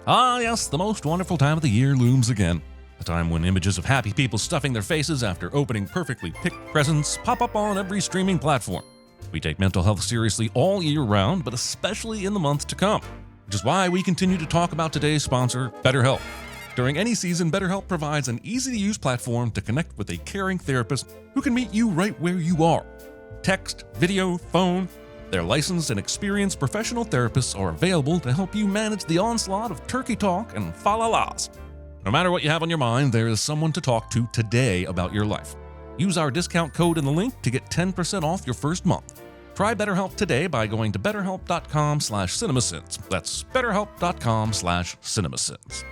Ah, yes, the most wonderful time of the year looms again. A time when images of happy people stuffing their faces after opening perfectly picked presents pop up on every streaming platform. We take mental health seriously all year round, but especially in the months to come, which is why we continue to talk about today's sponsor, BetterHelp. During any season, BetterHelp provides an easy-to-use platform to connect with a caring therapist who can meet you right where you are. Text, video, phone. Their licensed and experienced professional therapists are available to help you manage the onslaught of turkey talk and fa-la-las. No matter what you have on your mind, there is someone to talk to today about your life. Use our discount code in the link to get 10% off your first month. Try BetterHelp today by going to betterhelp.com/cinemasins. That's betterhelp.com/cinemasins.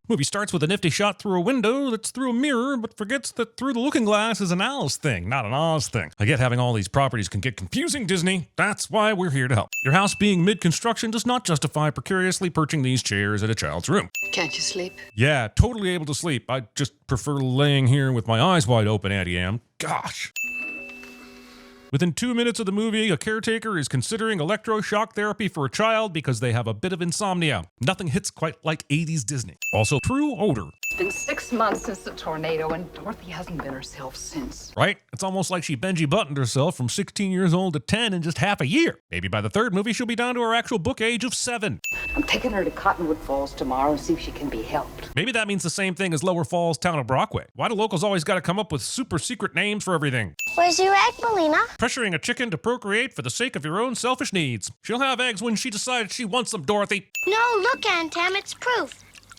Movie starts with a nifty shot through a window that's through a mirror, but forgets that through the looking glass is an Alice thing, not an Oz thing. I get having all these properties can get confusing, Disney. That's why we're here to help. Your house being mid-construction does not justify precariously perching these chairs in a child's room. Can't you sleep? Yeah, totally able to sleep. I just prefer laying here with my eyes wide open, Auntie Anne. Gosh. Within 2 minutes of the movie, a caretaker is considering electroshock therapy for a child because they have a bit of insomnia. Nothing hits quite like 80s Disney. Also, true odor. It's been 6 months since the tornado, and Dorothy hasn't been herself since. Right? It's almost like she Benji buttoned herself from 16 years old to 10 in just half a year. Maybe by the third movie, she'll be down to her actual book age of 7. I'm taking her to Cottonwood Falls tomorrow and see if she can be helped. Maybe that means the same thing as Lower Falls, town of Brockway. Why do locals always got to come up with super secret names for everything? Where's your egg, Melina? Pressuring a chicken to procreate for the sake of your own selfish needs. She'll have eggs when she decides she wants them, Dorothy. No, look, Aunt Tam, it's proof.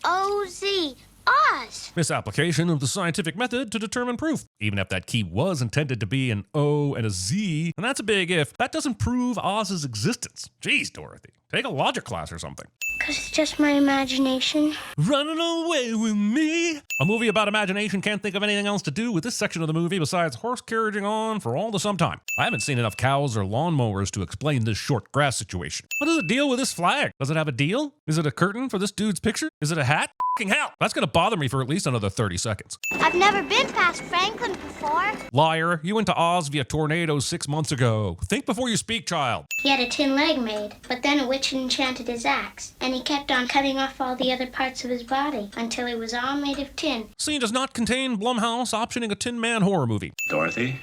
O-Z. Oz. Misapplication of the scientific method to determine proof. Even if that key was intended to be an O and a Z, and that's a big if, that doesn't prove Oz's existence. Jeez, Dorothy. Take a logic class or something. 'Cause it's just my imagination. Running away with me. A movie about imagination can't think of anything else to do with this section of the movie besides horse carriaging on for all the sometime. I haven't seen enough cows or lawnmowers to explain this short grass situation. What is the deal with this flag? Does it have a deal? Is it a curtain for this dude's picture? Is it a hat? F***ing hell. That's gonna bother me for at least another 30 seconds. I've never been past Franklin before. Liar, you went to Oz via tornado 6 months ago. Think before you speak, child. He had a tin leg made, but then a witch enchanted his axe, and he kept on cutting off all the other parts of his body until he was all made of tin. Scene does not contain Blumhouse optioning a Tin Man horror movie. Dorothy,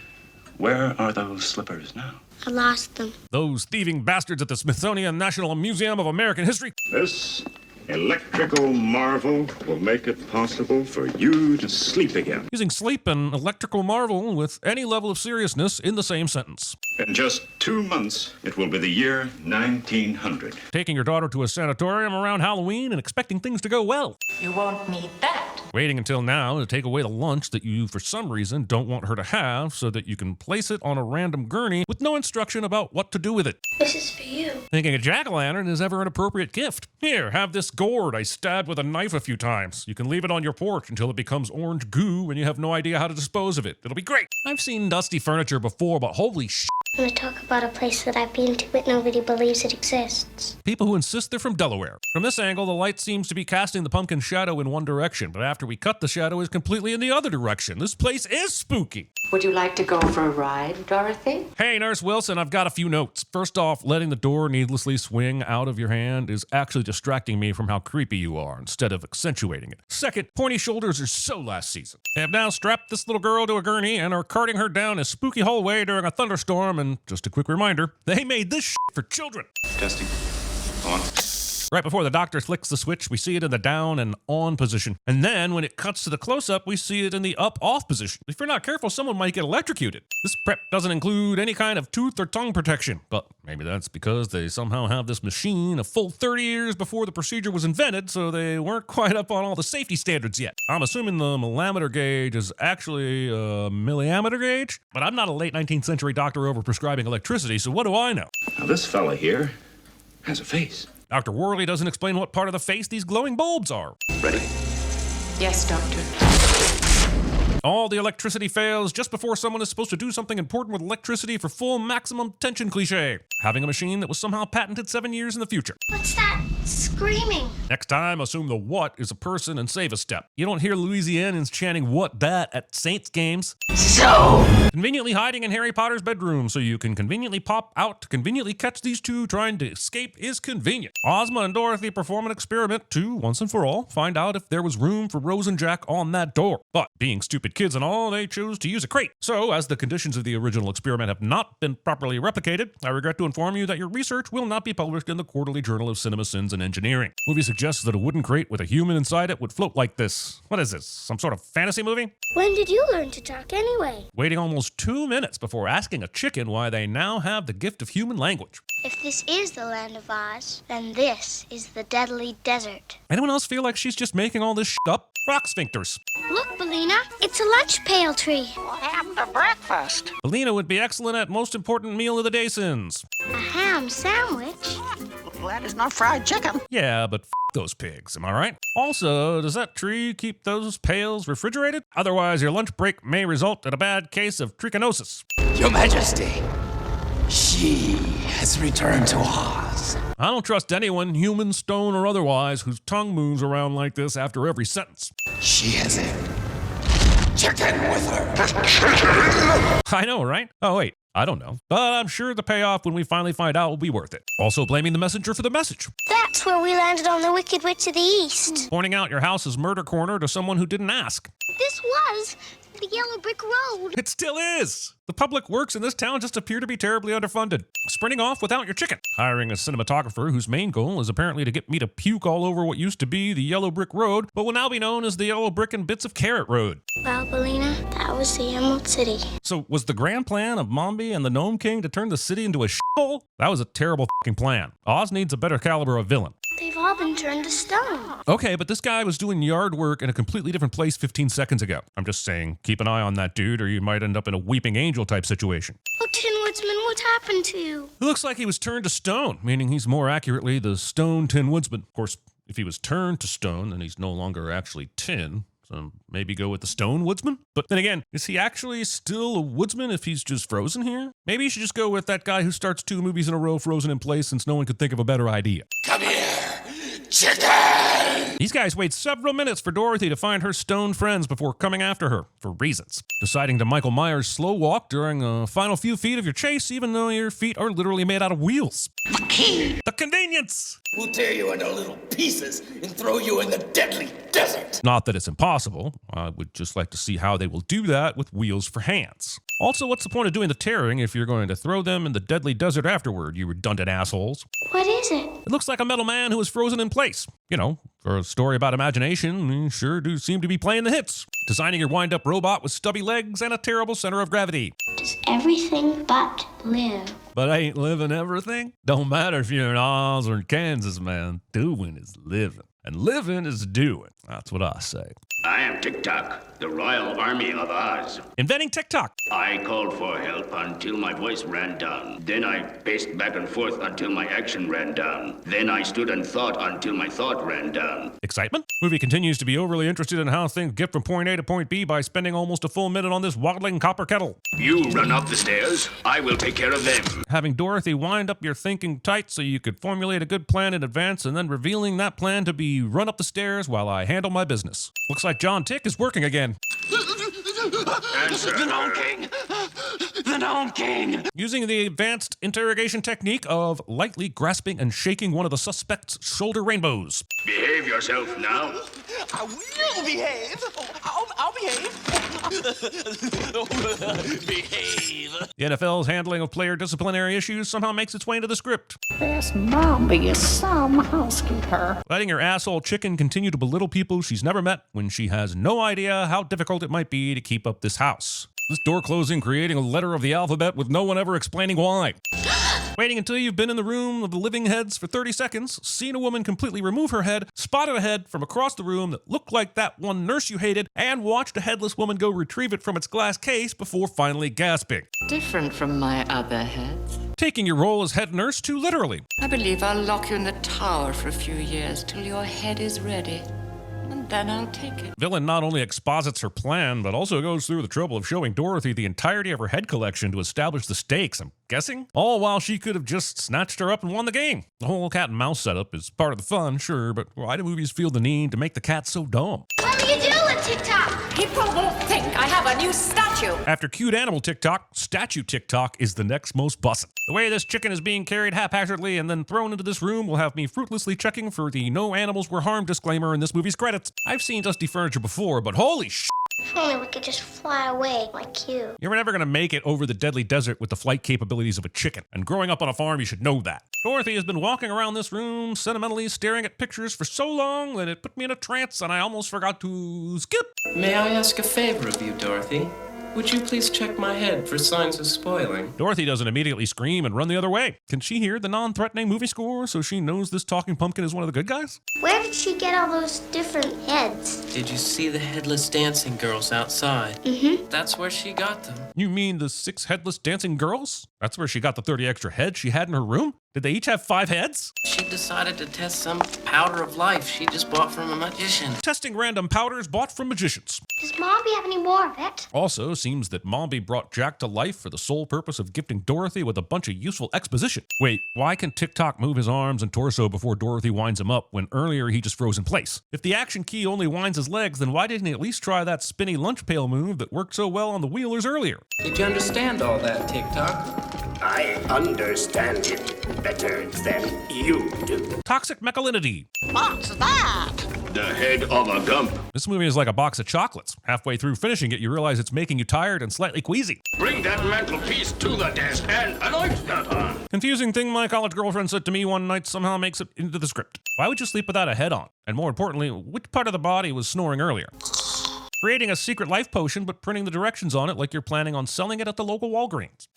where are those slippers now? I lost them. Those thieving bastards at the Smithsonian National Museum of American History. This electrical marvel will make it possible for you to sleep again. Using sleep and electrical marvel with any level of seriousness in the same sentence. In just 2 months, it will be the year 1900. Taking your daughter to a sanatorium around Halloween and expecting things to go well. You won't need that. Waiting until now to take away the lunch that you, for some reason, don't want her to have so that you can place it on a random gurney with no instruction about what to do with it. This is for you. Thinking a jack-o'-lantern is ever an appropriate gift. Here, have this gourd I stabbed with a knife a few times. You can leave it on your porch until it becomes orange goo and you have no idea how to dispose of it. It'll be great. I've seen dusty furniture before, but holy shit. I'm gonna talk about a place that I've been to, but nobody believes it exists. People who insist they're from Delaware. From this angle, the light seems to be casting the pumpkin's shadow in one direction, but after we cut, the shadow is completely in the other direction. This place is spooky. Would you like to go for a ride, Dorothy? Hey, Nurse Wilson, I've got a few notes. First off, letting the door needlessly swing out of your hand is actually distracting me from how creepy you are instead of accentuating it. Second, pointy shoulders are so last season. They have now strapped this little girl to a gurney and are carting her down a spooky hallway during a thunderstorm, and just a quick reminder, they made this shit for children. Testing. On. Right before the doctor flicks the switch, we see it in the down and on position. And then when it cuts to the close-up, we see it in the up-off position. If you're not careful, someone might get electrocuted. This prep doesn't include any kind of tooth or tongue protection, but maybe that's because they somehow have this machine a full 30 years before the procedure was invented, so they weren't quite up on all the safety standards yet. I'm assuming the millimeter gauge is actually a milliammeter gauge, but I'm not a late 19th century doctor overprescribing electricity, so what do I know? Now, this fella here has a face. Dr. Worley doesn't explain what part of the face these glowing bulbs are. Ready? Yes, Doctor. All the electricity fails just before someone is supposed to do something important with electricity for full maximum tension cliché. Having a machine that was somehow patented 7 years in the future. What's that screaming? Next time, assume the what is a person and save a step. You don't hear Louisianans chanting what that at Saints games. So, Conveniently hiding in Harry Potter's bedroom so you can conveniently pop out to conveniently catch these two trying to escape is convenient. Ozma and Dorothy perform an experiment to, once and for all, find out if there was room for Rose and Jack on that door. But being stupid kids and all, they chose to use a crate. So, as the conditions of the original experiment have not been properly replicated, I regret to inform you that your research will not be published in the Quarterly Journal of Cinema Sins and Engineering. Movie suggests that a wooden crate with a human inside it would float like this. What is this? Some sort of fantasy movie? When did you learn to talk anyway? Waiting almost 2 minutes before asking a chicken why they now have the gift of human language. If this is the land of Oz, then this is the Deadly Desert. Anyone else feel like she's just making all this shit up? Rock sphincters. Look, Bellina, it's a lunch pail tree. what happened to breakfast? Alina would be excellent at most important meal of the day sins. A ham sandwich. Glad it's not fried chicken. Yeah, but those pigs, am I right? Also, does that tree keep those pails refrigerated? Otherwise, your lunch break may result in a bad case of trichinosis. Your Majesty, she has returned to Oz. I don't trust anyone, human, stone, or otherwise, whose tongue moves around like this after every sentence. She has a chicken with her. I know, right? Oh, wait. I don't know. But I'm sure the payoff when we finally find out will be worth it. Also blaming the messenger for the message. That's where we landed on the Wicked Witch of the East. Pointing out your house's murder corner to someone who didn't ask. This was the Yellow Brick Road. It still is. The public works in this town just appear to be terribly underfunded. Sprinting off without your chicken. Hiring a cinematographer whose main goal is apparently to get me to puke all over what used to be the Yellow Brick Road, but will now be known as the Yellow Brick and Bits of Carrot Road. Well, Bellina, that was the Emerald City. So was the grand plan of Mombi and the Gnome King to turn the city into a shithole? That was a terrible fucking plan. Oz needs a better caliber of villain. They've all been turned to stone. Okay, but this guy was doing yard work in a completely different place 15 seconds ago. I'm just saying, keep an eye on that dude or you might end up in a Weeping Angel type situation. Oh, Tin Woodsman, what happened to you? It looks like he was turned to stone, meaning he's more accurately the Stone Tin Woodsman. Of course, if he was turned to stone, then he's no longer actually tin. So maybe go with the Stone Woodsman? But then again, is he actually still a woodsman if he's just frozen here? Maybe you should just go with that guy who starts 2 movies in a row frozen in place since no one could think of a better idea. Come here, chicken! These guys wait several minutes for Dorothy to find her stone friends before coming after her, for reasons. Deciding to Michael Myers slow walk during the final few feet of your chase, even though your feet are literally made out of wheels. The key. The convenience! We'll tear you into little pieces and throw you in the deadly desert. Not that it's impossible. I would just like to see how they will do that with wheels for hands. Also, what's the point of doing the tearing if you're going to throw them in the deadly desert afterward, you redundant assholes? What is it? It looks like a metal man who is frozen in place. You know, for a story about imagination, you sure do seem to be playing the hits. Designing your wind-up robot with stubby legs and a terrible center of gravity. Does everything but live. But ain't living everything? Don't matter if you're in Oz or in Kansas, man. Doing is living. And living is doing. That's what I say. I am TikTok, the Royal Army of Oz. Inventing TikTok. I called for help until my voice ran down. Then I paced back and forth until my action ran down. Then I stood and thought until my thought ran down. Excitement? Movie continues to be overly interested in how things get from point A to point B by spending almost a full minute on this waddling copper kettle. You run up the stairs, I will take care of them. Having Dorothy wind up your thinking tight so you could formulate a good plan in advance and then revealing that plan to be run up the stairs while I handle my business. Looks like John Tick is working again. Answer. The Gnome King! The Gnome King! Using the advanced interrogation technique of lightly grasping and shaking one of the suspect's shoulder rainbows. Behave yourself now. I will behave! I'll behave! Behave! The NFL's handling of player disciplinary issues somehow makes its way into the script. This Mombi is some housekeeper. Letting your asshole chicken continue to belittle people she's never met when she has no idea how difficult it might be to keep up this house. This door closing creating a letter of the alphabet with no one ever explaining why. Waiting until you've been in the room of the living heads for 30 seconds, seen a woman completely remove her head, spotted a head from across the room that looked like that one nurse you hated, and watched a headless woman go retrieve it from its glass case before finally gasping. Different from my other heads. Taking your role as head nurse too literally. I believe I'll lock you in the tower for a few years till your head is ready. And then I'll take it. Villain not only exposits her plan, but also goes through the trouble of showing Dorothy the entirety of her head collection to establish the stakes, I'm guessing? All while she could have just snatched her up and won the game. The whole cat and mouse setup is part of the fun, sure, but why do movies feel the need to make the cat so dumb? What are you doing, TikTok? People will think I have a new statue. After cute animal TikTok, statue TikTok is the next most bussin'. The way this chicken is being carried haphazardly and then thrown into this room will have me fruitlessly checking for the no animals were harmed disclaimer in this movie's credits. I've seen Dusty Furniture before, but holy sh**. If only we could just fly away like you. You're never gonna make it over the deadly desert with the flight capabilities of a chicken. And growing up on a farm, you should know that. Dorothy has been walking around this room, sentimentally staring at pictures for so long that it put me in a trance and I almost forgot to skip. May I ask a favor of you, Dorothy? Would you please check my head for signs of spoiling? Dorothy doesn't immediately scream and run the other way. Can she hear the non-threatening movie score so she knows this talking pumpkin is one of the good guys? Where did she get all those different heads? Did you see the headless dancing girls outside? Mm-hmm. That's where she got them. You mean the 6 headless dancing girls? That's where she got the 30 extra heads she had in her room? Did they each have 5 heads? She decided to test some powder of life she just bought from a magician. Testing random powders bought from magicians. Does Mombi have any more of it? Also, seems that Mombi brought Jack to life for the sole purpose of gifting Dorothy with a bunch of useful exposition. Wait, why can TikTok move his arms and torso before Dorothy winds him up when earlier he just froze in place? If the action key only winds his legs, then why didn't he at least try that spinny lunch pail move that worked so well on the Wheelers earlier? Did you understand all that, TikTok? I understand it better than you do. Toxic masculinity. What's that? The head of a gump. This movie is like a box of chocolates. Halfway through finishing it, you realize it's making you tired and slightly queasy. Bring that mantelpiece to the desk and an oyster on. Confusing thing my college girlfriend said to me one night somehow makes it into the script. Why would you sleep without a head on? And more importantly, which part of the body was snoring earlier? Creating a secret life potion, but printing the directions on it like you're planning on selling it at the local Walgreens.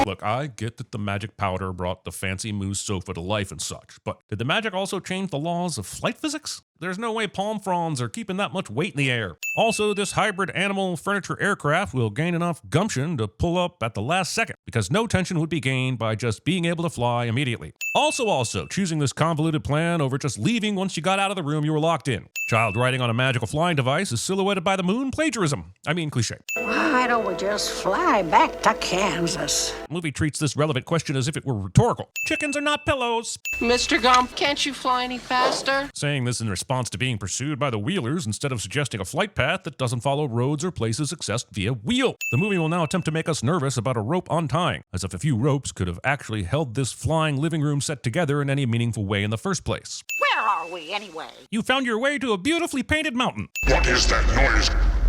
Look, I get that the magic powder brought the fancy moose sofa to life and such, but did the magic also change the laws of flight physics? There's no way palm fronds are keeping that much weight in the air. Also, this hybrid animal furniture aircraft will gain enough gumption to pull up at the last second, because no tension would be gained by just being able to fly immediately. Also, choosing this convoluted plan over just leaving once you got out of the room you were locked in. Child riding on a magical flying device is silhouetted by the moon plagiarism. I mean cliche. Why don't we just fly back to Kansas? The movie treats this relevant question as if it were rhetorical. Chickens are not pillows. Mr. Gump, can't you fly any faster? Saying this in response to being pursued by the Wheelers instead of suggesting a flight path that doesn't follow roads or places accessed via wheel. The movie will now attempt to make us nervous about a rope untying, as if a few ropes could have actually held this flying living room set together in any meaningful way in the first place. Where are we anyway? You found your way to a beautifully painted mountain. What is that noise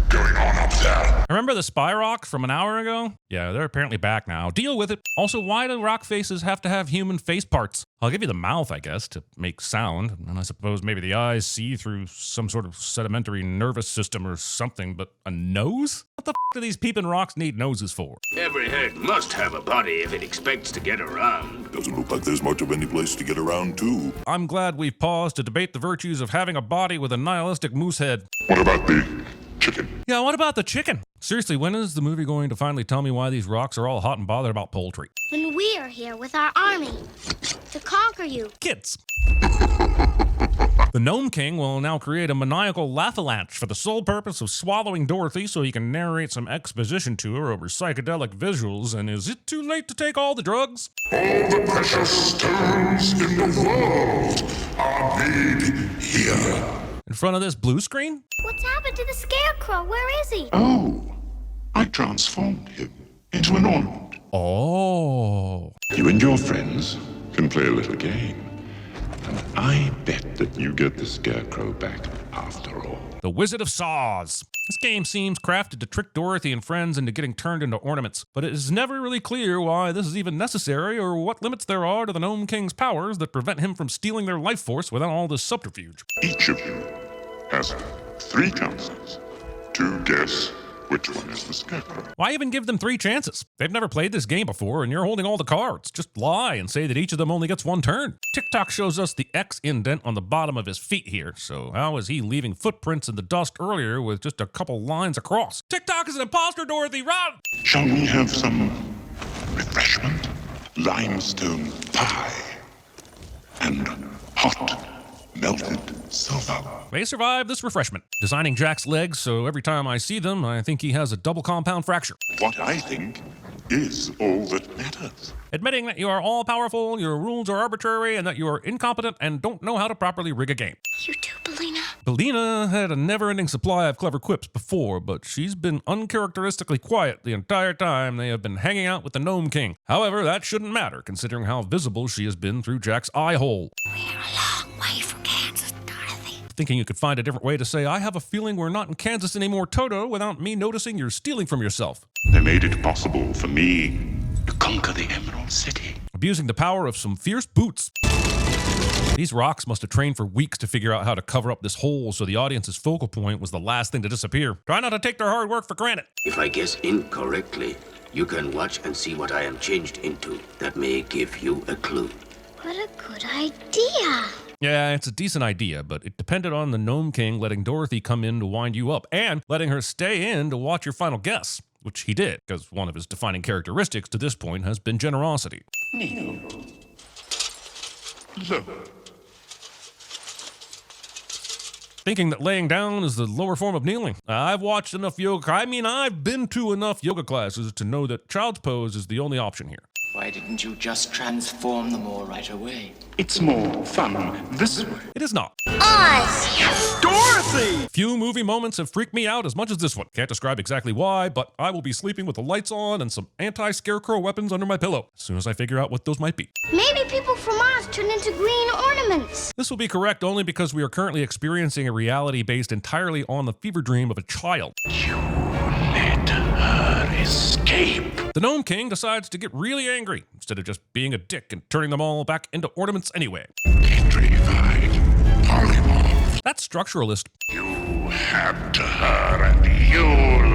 going on up there? Remember the spy rock from an hour ago? Yeah, they're apparently back now. Deal with it. Also, why do rock faces have to have human face parts? I'll give you the mouth, I guess, to make sound, and I suppose maybe the eyes see through some sort of sedimentary nervous system or something, but a nose? What the f*** do these peeping rocks need noses for? Every head must have a body if it expects to get around. Doesn't look like there's much of any place to get around to. I'm glad we've paused to debate the virtues of having a body with a nihilistic moose head. What about the chicken? Yeah, what about the chicken? Seriously, when is the movie going to finally tell me why these rocks are all hot and bothered about poultry? When we are here with our army to conquer you. Kids. The Gnome King will now create a maniacal laugh-a-lanche for the sole purpose of swallowing Dorothy so he can narrate some exposition to her over psychedelic visuals, and is it too late to take all the drugs? All the precious stones in the world are made here. In front of this blue screen? What's happened to the Scarecrow? Where is he? Oh, I transformed him into an ornament. Oh. You and your friends can play a little game. And I bet that you get the Scarecrow back after all. The Wizard of Saws. This game seems crafted to trick Dorothy and friends into getting turned into ornaments, but it is never really clear why this is even necessary or what limits there are to the Gnome King's powers that prevent him from stealing their life force without all this subterfuge. Each of you has 3 chances to guess which one is the Scarecrow. Why even give them 3 chances? They've never played this game before, and you're holding all the cards. Just lie and say that each of them only gets 1 turn. TikTok shows us the X indent on the bottom of his feet here, so how is he leaving footprints in the dust earlier with just a couple lines across? TikTok is an imposter, Dorothy, run! Shall we have some refreshment? Limestone pie and hot melted silver. They survived this refreshment, designing Jack's legs so every time I see them, I think he has a double compound fracture. What I think is all that matters. Admitting that you are all-powerful, your rules are arbitrary, and that you are incompetent and don't know how to properly rig a game. You too, Belina. Belina had a never-ending supply of clever quips before, but she's been uncharacteristically quiet the entire time they have been hanging out with the Gnome King. However, that shouldn't matter, considering how visible she has been through Jack's eye hole. We're a long way from Kansas, Dorothy. Thinking you could find a different way to say, I have a feeling we're not in Kansas anymore, Toto, without me noticing you're stealing from yourself. They made it possible for me to conquer the Emerald City. Abusing the power of some fierce boots. These rocks must have trained for weeks to figure out how to cover up this hole so the audience's focal point was the last thing to disappear. Try not to take their hard work for granted. If I guess incorrectly, you can watch and see what I am changed into. That may give you a clue. What a good idea. Yeah, it's a decent idea, but it depended on the Gnome King letting Dorothy come in to wind you up and letting her stay in to watch your final guess, which he did, because one of his defining characteristics to this point has been generosity. Look. Thinking that laying down is the lower form of kneeling. I've watched enough yoga. I've been to enough yoga classes to know that child's pose is the only option here. Why didn't you just transform them all right away? It's more fun this way. It is not. Oz! Dorothy! Few movie moments have freaked me out as much as this one. Can't describe exactly why, but I will be sleeping with the lights on and some anti-scarecrow weapons under my pillow as soon as I figure out what those might be. Maybe people from Oz turn into green ornaments. This will be correct only because we are currently experiencing a reality based entirely on the fever dream of a child. You let her escape. The Gnome King decides to get really angry instead of just being a dick and turning them all back into ornaments anyway. Petrified polymorph. That's structuralist. You had her and you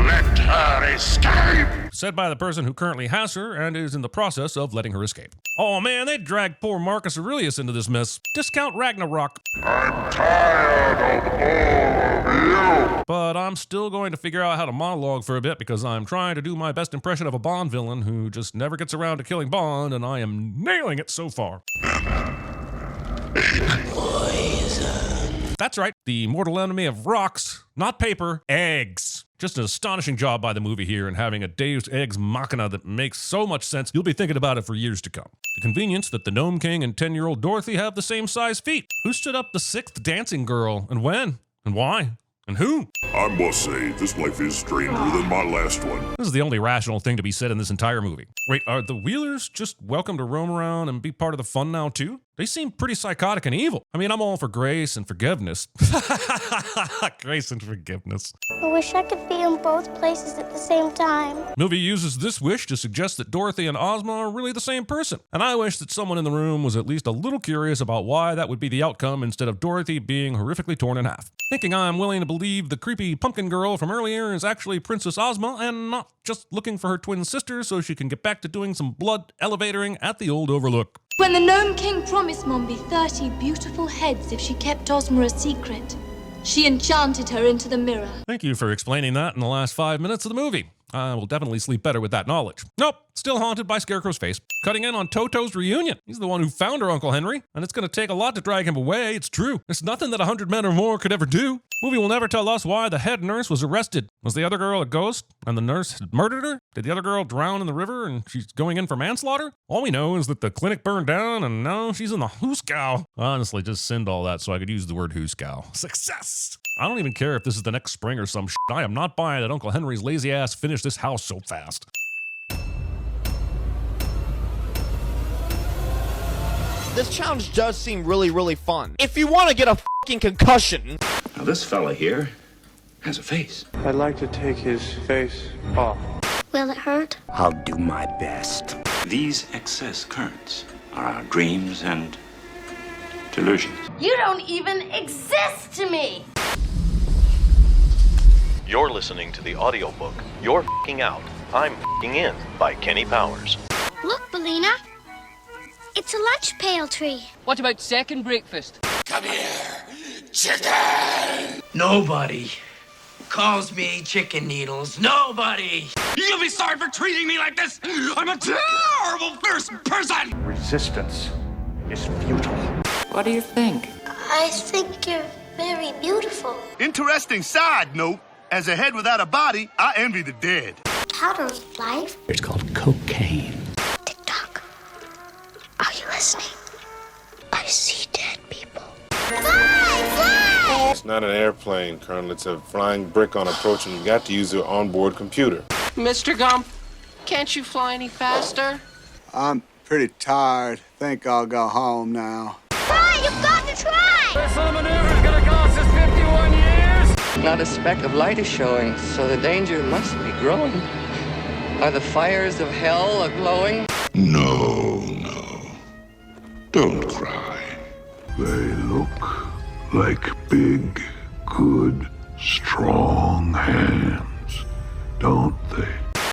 let her escape. Said by the person who currently has her and is in the process of letting her escape. Oh man, they dragged poor Marcus Aurelius into this mess. Discount Ragnarok. I'm tired of all of you. But I'm still going to figure out how to monologue for a bit because I'm trying to do my best impression of a Bond villain who just never gets around to killing Bond, and I am nailing it so far. That's right, the mortal enemy of rocks, not paper, eggs. Just an astonishing job by the movie here in having a Deus Ex Machina that makes so much sense you'll be thinking about it for years to come. The convenience that the Gnome King and 10-year-old Dorothy have the same size feet. Who stood up the 6th dancing girl, and when, and why, and who? I must say, this life is stranger than my last one. This is the only rational thing to be said in this entire movie. Wait, are the Wheelers just welcome to roam around and be part of the fun now too? They seem pretty psychotic and evil. I mean, I'm all for grace and forgiveness. Grace and forgiveness. I wish I could be in both places at the same time. Movie uses this wish to suggest that Dorothy and Ozma are really the same person. And I wish that someone in the room was at least a little curious about why that would be the outcome instead of Dorothy being horrifically torn in half. Thinking I'm willing to believe the creepy pumpkin girl from earlier is actually Princess Ozma and not just looking for her twin sister so she can get back to doing some blood elevatoring at the old Overlook. When the Gnome King promised Mombi 30 beautiful heads if she kept Ozma a secret, she enchanted her into the mirror. Thank you for explaining that in the last 5 minutes of the movie. I will definitely sleep better with that knowledge. Nope, still haunted by Scarecrow's face. Cutting in on Toto's reunion. He's the one who found her Uncle Henry, and it's going to take a lot to drag him away, it's true. There's nothing that 100 men or more could ever do. Movie will never tell us why the head nurse was arrested. Was the other girl a ghost, and the nurse had murdered her? Did the other girl drown in the river, and she's going in for manslaughter? All we know is that the clinic burned down, and now she's in the hoosegow. Honestly, just send all that so I could use the word hoosegow. Success! I don't even care if this is the next spring or some shit. I am not buying that Uncle Henry's lazy ass finished this house so fast. This challenge does seem really fun. If you want to get a fucking concussion... Now this fella here has a face. I'd like to take his face off. Will it hurt? I'll do my best. These excess currents are our dreams and delusions. You don't even exist to me! You're listening to the audiobook You're F***ing Out, I'm F***ing In by Kenny Powers. Look, Belina. It's a lunch pail tree. What about second breakfast? Come here, chicken! Nobody calls me chicken needles. Nobody! You'll be sorry for treating me like this! I'm a terrible person! Resistance is futile. What do you think? I think you're very beautiful. Interesting side note. As a head without a body, I envy the dead. Powder of life? It's called cocaine. TikTok. Are you listening? I see dead people. Fly! It's not an airplane, Colonel. It's a flying brick on approach, and you got to use your onboard computer. Mr. Gump, can't you fly any faster? I'm pretty tired. Think I'll go home now. Try! You've got to try! This maneuver is gonna cost us 51 years! Not a speck of light is showing, so the danger must be growing. Are the fires of hell a-glowing? No, no. Don't cry. They look like big, good, strong hands, don't they?